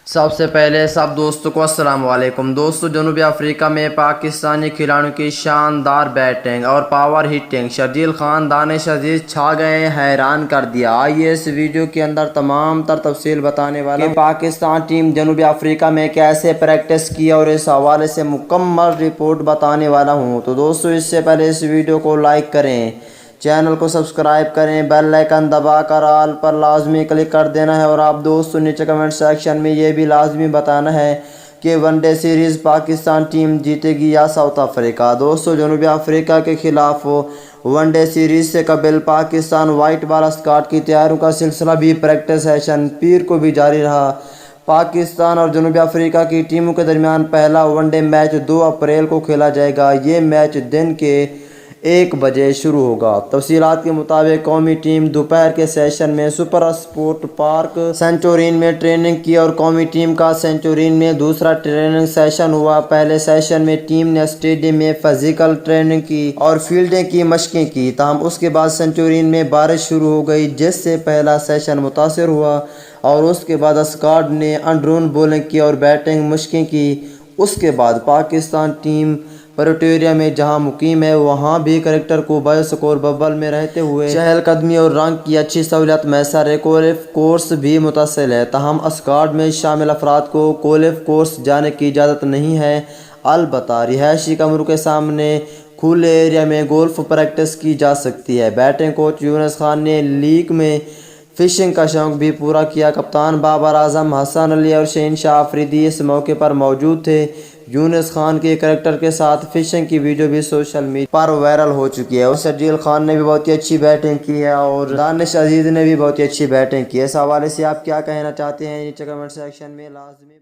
سب سے پہلے سب دوستوں کو السلام علیکم دوستو، جنوبی افریقہ میں پاکستانی کھلاڑیوں کی شاندار بیٹنگ اور پاور ہٹنگ شرجیل خان دانش عزیز چھا گئے، حیران کر دیا۔ آئیے اس ویڈیو کے اندر تمام تر تفصیل بتانے والا ہوں کہ پاکستان ٹیم جنوبی افریقہ میں کیسے پریکٹس کی اور اس حوالے سے مکمل رپورٹ بتانے والا ہوں۔ تو دوستو، اس سے پہلے اس ویڈیو کو لائک کریں، چینل کو سبسکرائب کریں، بیل آئیکن دبا کر آل پر لازمی کلک کر دینا ہے، اور آپ دوستو نیچے کمنٹ سیکشن میں یہ بھی لازمی بتانا ہے کہ one day series Pakistan team جیتے گی یا ساؤتھ افریقہ۔ دوستو، جنوبی افریقہ کے خلاف ون ڈے سیریز سے قبل پاکستان وائٹ بال اسکواڈ کی تیاریوں کا سلسلہ بھی پریکٹس سیشن پیر کو بھی جاری رہا۔ پاکستان اور جنوبی افریقہ کی ٹیموں کے درمیان پہلا ون ڈے میچ 2 اپریل کو کھیلا جائے گا۔ یہ میچ دن کے 1 بجے شروع ہوگا۔ تفصیلات کے مطابق قومی ٹیم دوپہر کے سیشن میں سپر اسپورٹ پارک سنٹورین میں ٹریننگ کی اور قومی ٹیم کا سنٹورین میں دوسرا ٹریننگ سیشن ہوا۔ پہلے سیشن میں ٹیم نے اسٹیڈیم میں فزیکل ٹریننگ کی اور فیلڈنگ کی مشقیں کی، تاہم اس کے بعد سنٹورین میں بارش شروع ہو گئی، جس سے پہلا سیشن متاثر ہوا، اور اس کے بعد اسکواڈ نے اندرون بولنگ کی اور بیٹنگ مشقیں کی۔ اس کے بعد پاکستان ٹیم پریٹوریا میں جہاں مقیم ہے، وہاں بھی کرکٹر کو بائیو سکور ببل میں رہتے ہوئے چہل قدمی اور رنگ کی اچھی سہولت میسر ہے۔ گولف کورس بھی متصل ہے، تاہم اسکواڈ میں شامل افراد کو گولف کورس جانے کی اجازت نہیں ہے، البتہ رہائشی کمروں کے سامنے کھلے ایریا میں گولف پریکٹس کی جا سکتی ہے۔ بیٹنگ کوچ یونس خان نے لیگ میں فشنگ کا شوق بھی پورا کیا۔ کپتان بابر اعظم، حسن علی اور شہنشاہ آفریدی اس موقع پر موجود تھے۔ یونس خان کے کرکٹر کے ساتھ فشنگ کی ویڈیو بھی سوشل میڈیا پر وائرل ہو چکی ہے، اور شرجیل خان نے بھی بہت ہی اچھی بیٹنگ کی ہے اور دانش عزیز نے بھی بہت ہی اچھی بیٹنگ کی ہے۔ اس حوالے سے آپ کیا کہنا چاہتے ہیں نیچے کمنٹ سیکشن میں لازمی